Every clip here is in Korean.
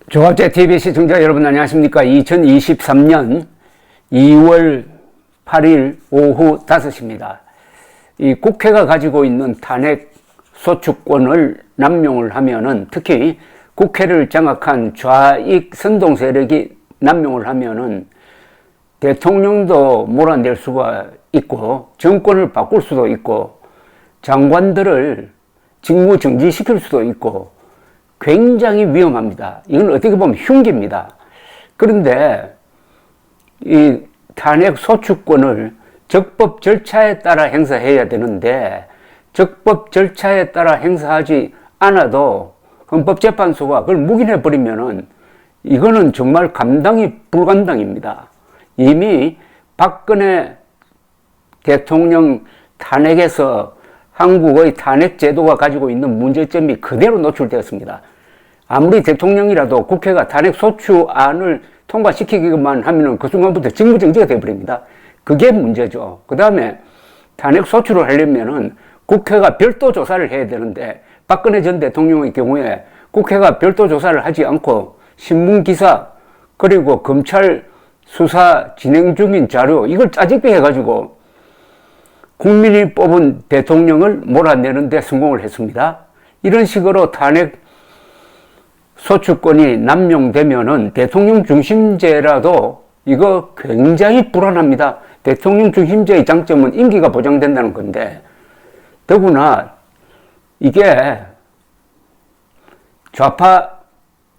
조갑제TV 시청자 여러분 안녕하십니까. 2023년 2월 8일 오후 5시입니다. 이 국회가 가지고 있는 탄핵 소추권을 남용을 하면은, 특히 국회를 장악한 좌익 선동 세력이 남용을 하면은 대통령도 몰아낼 수가 있고 정권을 바꿀 수도 있고 장관들을 직무 정지시킬 수도 있고 굉장히 위험합니다. 이건 어떻게 보면 흉기입니다. 그런데 이 탄핵 소추권을 적법 절차에 따라 행사해야 되는데 적법 절차에 따라 행사하지 않아도 헌법재판소가 그걸 묵인해 버리면은 이거는 정말 감당이 불감당입니다. 이미 박근혜 대통령 탄핵에서 한국의 탄핵 제도가 가지고 있는 문제점이 그대로 노출되었습니다. 아무리 대통령이라도 국회가 탄핵 소추안을 통과시키기만 하면은 그 순간부터 직무정지가 되어버립니다. 그게 문제죠. 그 다음에 탄핵 소추를 하려면은 국회가 별도 조사를 해야 되는데 박근혜 전 대통령의 경우에 국회가 별도 조사를 하지 않고 신문기사 그리고 검찰 수사 진행 중인 자료 이걸 짜집기 해가지고 국민이 뽑은 대통령을 몰아내는 데 성공을 했습니다. 이런 식으로 탄핵 소추권이 남용되면은 대통령 중심제라도 이거 굉장히 불안합니다. 대통령 중심제의 장점은 임기가 보장된다는 건데 더구나 이게 좌파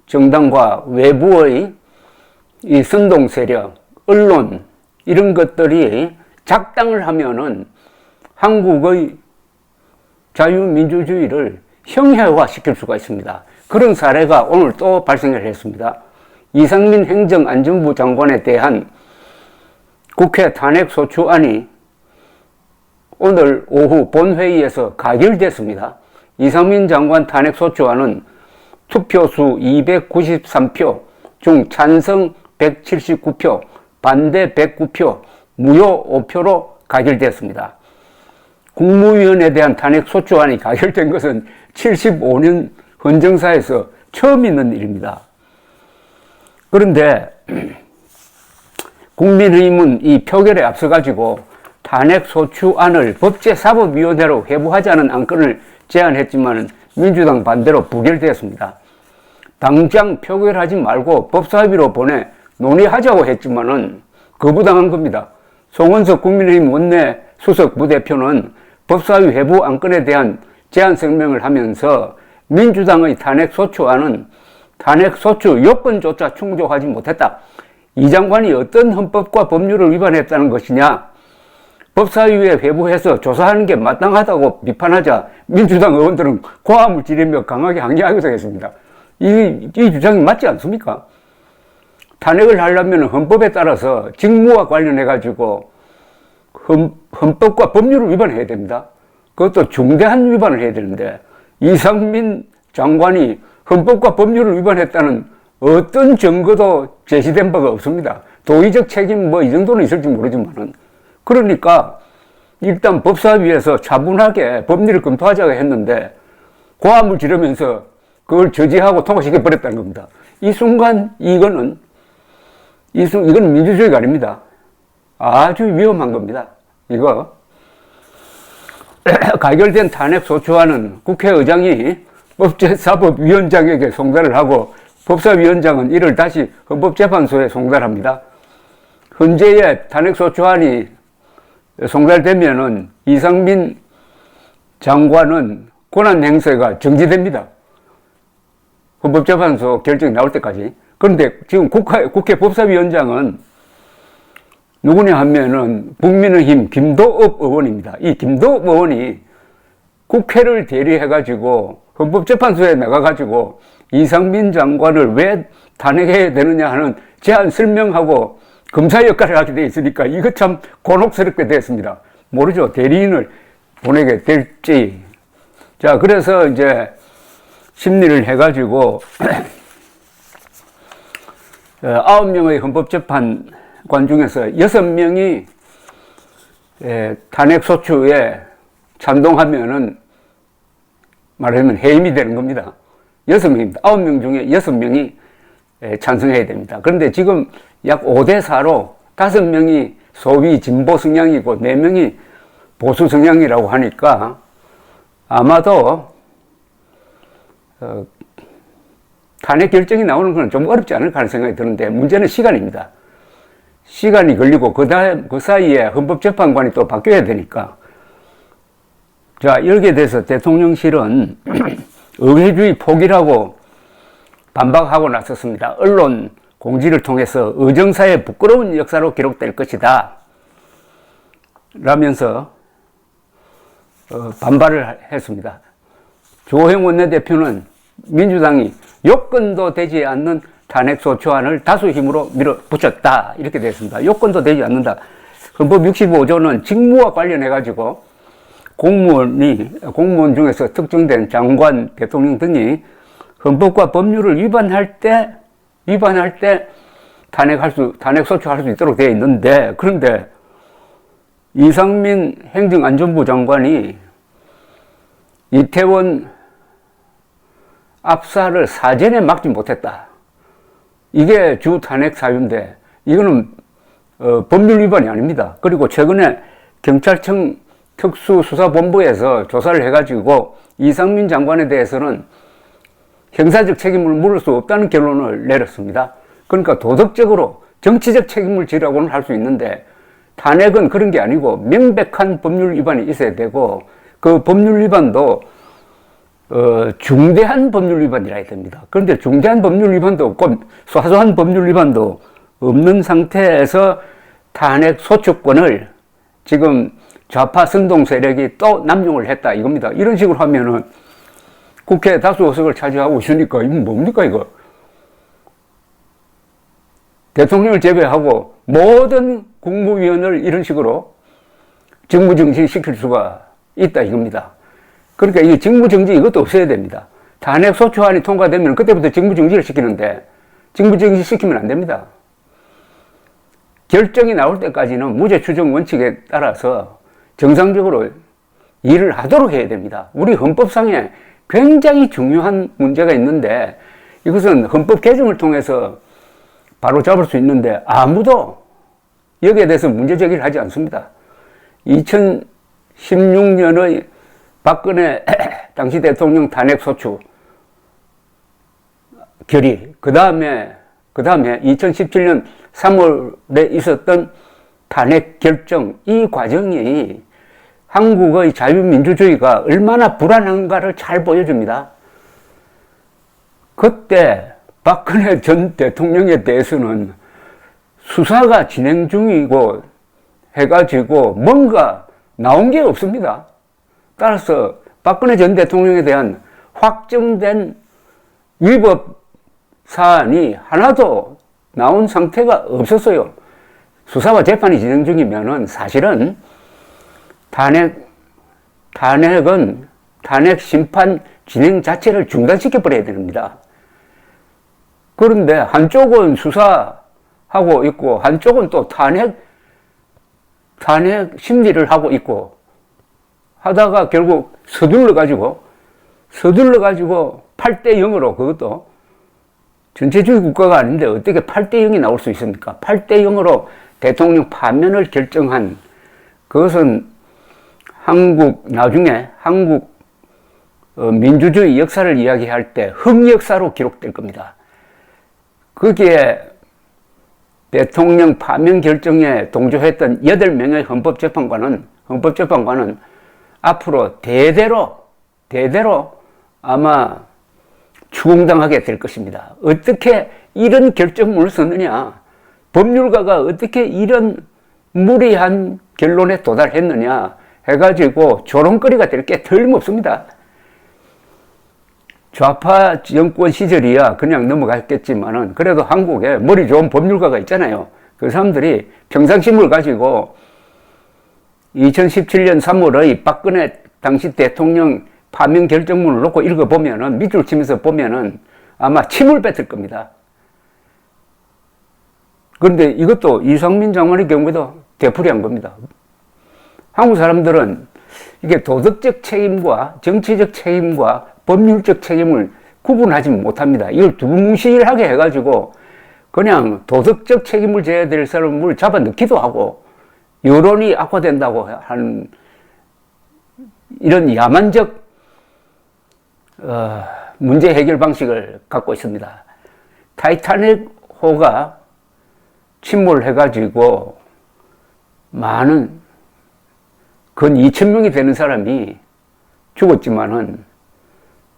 정당과 외부의 이 선동 세력, 언론 이런 것들이 작당을 하면은 한국의 자유민주주의를 형해화시킬 수가 있습니다. 그런 사례가 오늘 또 발생을 했습니다. 이상민 행정안전부 장관에 대한 국회 탄핵소추안이 오늘 오후 본회의에서 가결됐습니다. 이상민 장관 탄핵소추안은 투표수 293표 중 찬성 179표, 반대 109표, 무효 5표로 가결됐습니다. 국무위원에 대한 탄핵 소추안이 가결된 것은 75년 헌정사에서 처음 있는 일입니다. 그런데 국민의힘은 이 표결에 앞서가지고 탄핵 소추안을 법제사법위원회로 회부하자는 안건을 제안했지만 민주당 반대로 부결되었습니다. 당장 표결하지 말고 법사위로 보내 논의하자고 했지만은 거부당한 겁니다. 송원석 국민의힘 원내 수석 부대표는 법사위 회부 안건에 대한 제안声明을 하면서 민주당의 탄핵 소추안은 탄핵 소추 요건조차 충족하지 못했다. 이 장관이 어떤 헌법과 법률을 위반했다는 것이냐. 법사위에 회부해서 조사하는 게 마땅하다고 비판하자 민주당 의원들은 고함을 지르며 강하게 항의하기도 했습니다. 이 주장이 맞지 않습니까? 탄핵을 하려면 헌법에 따라서 직무와 관련해가지고 헌법과 법률을 위반해야 됩니다. 그것도 중대한 위반을 해야 되는데 이상민 장관이 헌법과 법률을 위반했다는 어떤 증거도 제시된 바가 없습니다. 도의적 책임 이 정도는 있을지 모르지만은 그러니까 일단 법사위에서 차분하게 법리를 검토하자고 했는데 고함을 지르면서 그걸 저지하고 통과시켜 버렸다는 겁니다. 이 순간 이거는 민주주의가 아닙니다. 아주 위험한 겁니다. 이거 가결된 탄핵 소추안은 국회의장이 법제사법위원장에게 송달을 하고 법사위원장은 이를 다시 헌법재판소에 송달합니다. 현재의 탄핵 소추안이 송달되면은 이상민 장관은 권한 행사가 정지됩니다. 헌법재판소 결정이 나올 때까지. 그런데 지금 국회 법사위원장은 누구냐 하면은 국민의힘 김도읍 의원입니다. 이 김도읍 의원이 국회를 대리해가지고 헌법재판소에 나가가지고 이상민 장관을 왜 탄핵해야 되느냐 하는 제안 설명하고 검사 역할을 하게 돼 있으니까 이거 참 곤혹스럽게 됐습니다. 모르죠. 대리인을 보내게 될지. 자, 그래서 이제 심리를 해가지고 9명의 헌법재판관 중에서 6명이 탄핵소추에 찬동하면은 말하자면 해임이 되는 겁니다. 6명입니다. 9명 중에 6명이 찬성해야 됩니다. 그런데 지금 약 5대4로 5명이 소위 진보 성향이고 4명이 보수 성향이라고 하니까 아마도 탄핵 결정이 나오는 건 좀 어렵지 않을까 하는 생각이 드는데 문제는 시간입니다. 시간이 걸리고 그 사이에 헌법재판관이 또 바뀌어야 되니까. 자, 여기에 대해서 대통령실은 의회주의 포기라고 반박하고 나섰습니다. 언론 공지를 통해서 의정사의 부끄러운 역사로 기록될 것이다 라면서 반발을 했습니다. 조홍 원내대표는 민주당이 요건도 되지 않는 탄핵소추안을 다수 힘으로 밀어붙였다 이렇게 됐습니다. 요건도 되지 않는다. 헌법 65조는 직무와 관련해가지고 공무원 중에서 특정된 장관, 대통령 등이 헌법과 법률을 위반할 때 탄핵소추할 수 있도록 되어 있는데, 그런데 이상민 행정안전부 장관이 이태원 압사를 사전에 막지 못했다. 이게 주 탄핵 사유인데 이거는 법률 위반이 아닙니다. 그리고 최근에 경찰청 특수수사본부에서 조사를 해가지고 이상민 장관에 대해서는 형사적 책임을 물을 수 없다는 결론을 내렸습니다. 그러니까 도덕적으로 정치적 책임을 지라고는 할 수 있는데 탄핵은 그런 게 아니고 명백한 법률 위반이 있어야 되고 그 법률 위반도 중대한 법률 위반이라 해야 됩니다. 그런데 중대한 법률 위반도 없고 소소한 법률 위반도 없는 상태에서 탄핵 소추권을 지금 좌파 선동 세력이 또 남용을 했다 이겁니다. 이런 식으로 하면은 국회 다수 의석을 차지하고 있으니까 이건 뭡니까 이거? 대통령을 제외하고 모든 국무위원을 이런 식으로 직무정지 시킬 수가 있다 이겁니다. 그러니까 이 직무정지 이것도 없어야 됩니다. 탄핵 소추안이 통과되면 그때부터 직무정지를 시키는데 직무정지 시키면 안 됩니다. 결정이 나올 때까지는 무죄 추정 원칙에 따라서 정상적으로 일을 하도록 해야 됩니다. 우리 헌법상에 굉장히 중요한 문제가 있는데 이것은 헌법 개정을 통해서 바로 잡을 수 있는데 아무도 여기에 대해서 문제 제기를 하지 않습니다. 2016년의 박근혜 당시 대통령 탄핵 소추 결의, 그 다음에 2017년 3월에 있었던 탄핵 결정, 이 과정이 한국의 자유민주주의가 얼마나 불안한가를 잘 보여줍니다. 그때 박근혜 전 대통령에 대해서는 수사가 진행 중이고 해가지고 뭔가 나온 게 없습니다. 따라서 박근혜 전 대통령에 대한 확정된 위법 사안이 하나도 나온 상태가 없었어요. 수사와 재판이 진행 중이면은 사실은 탄핵은 탄핵 심판 진행 자체를 중단시켜 버려야 됩니다. 그런데 한쪽은 수사하고 있고 한쪽은 또 탄핵 심리를 하고 있고 하다가 결국 서둘러 가지고 8대 0으로 그것도 전체주의 국가가 아닌데 어떻게 8대 0이 나올 수 있습니까? 8대 0으로 대통령 파면을 결정한 그것은 나중에 한국 민주주의 역사를 이야기할 때 흑역사로 기록될 겁니다. 거기에 대통령 파면 결정에 동조했던 8명의 헌법재판관은 앞으로 대대로 아마 추궁당하게 될 것입니다. 어떻게 이런 결정문을 썼느냐? 법률가가 어떻게 이런 무리한 결론에 도달했느냐? 해가지고 조롱거리가 될 게 틀림없습니다. 좌파 정권 시절이야 그냥 넘어갔겠지만은 그래도 한국에 머리 좋은 법률가가 있잖아요. 그 사람들이 평상심을 가지고 2017년 3월의 박근혜 당시 대통령 파면 결정문을 놓고 읽어보면은 밑줄 치면서 보면은 아마 침을 뱉을 겁니다. 그런데 이것도 이상민 장관의 경우에도 되풀이한 겁니다. 한국 사람들은 이게 도덕적 책임과 정치적 책임과 법률적 책임을 구분하지 못합니다. 이걸 두루뭉실하게 해가지고 그냥 도덕적 책임을 져야 될 사람을 잡아 넣기도 하고 여론이 악화된다고 하는 이런 야만적 문제 해결 방식을 갖고 있습니다. 타이타닉호가 침몰해가지고 많은 근 2,000명이 되는 사람이 죽었지만은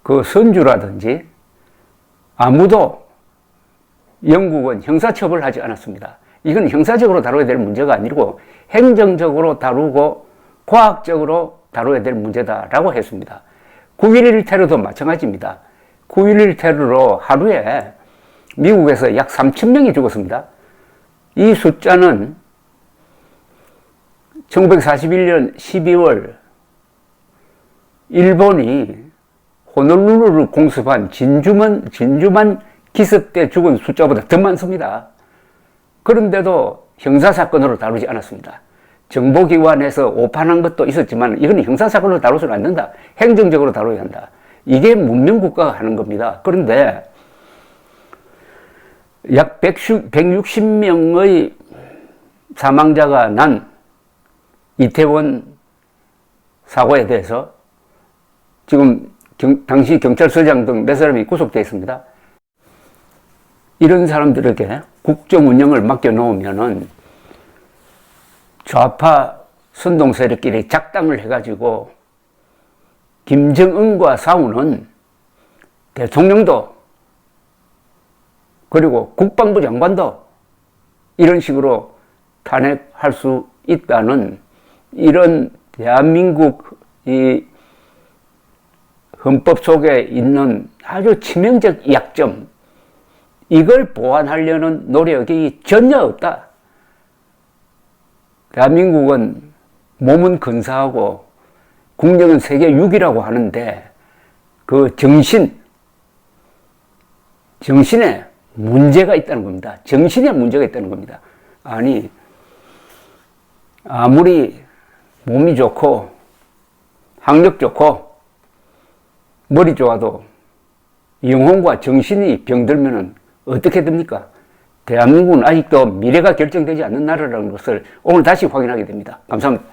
그 선주라든지 아무도 영국은 형사처벌하지 않았습니다. 이건 형사적으로 다뤄야 될 문제가 아니고 행정적으로 다루고 과학적으로 다뤄야 될 문제다라고 했습니다. 9.11 테러도 마찬가지입니다. 9.11 테러로 하루에 미국에서 약 3,000명이 죽었습니다. 이 숫자는 1941년 12월 일본이 호놀룰루를 공습한 진주만 기습 때 죽은 숫자보다 더 많습니다. 그런데도 형사사건으로 다루지 않았습니다. 정보기관에서 오판한 것도 있었지만 이건 형사사건으로 다루서는 안 된다. 행정적으로 다뤄야 한다. 이게 문명국가가 하는 겁니다. 그런데 약 160명의 사망자가 난 이태원 사고에 대해서 지금 당시 경찰서장 등 몇 사람이 구속되어 있습니다. 이런 사람들에게 국정 운영을 맡겨놓으면은 좌파 선동 세력끼리 작당을 해가지고 김정은과 싸우는 대통령도 그리고 국방부 장관도 이런 식으로 탄핵할 수 있다는 이런 대한민국 이 헌법 속에 있는 아주 치명적 약점, 이걸 보완하려는 노력이 전혀 없다. 대한민국은 몸은 근사하고 국력은 세계 6위라고 하는데 그 정신에 문제가 있다는 겁니다. 정신에 문제가 있다는 겁니다. 아니, 아무리 몸이 좋고 학력 좋고 머리 좋아도 영혼과 정신이 병들면 어떻게 됩니까? 대한민국은 아직도 미래가 결정되지 않는 나라라는 것을 오늘 다시 확인하게 됩니다. 감사합니다.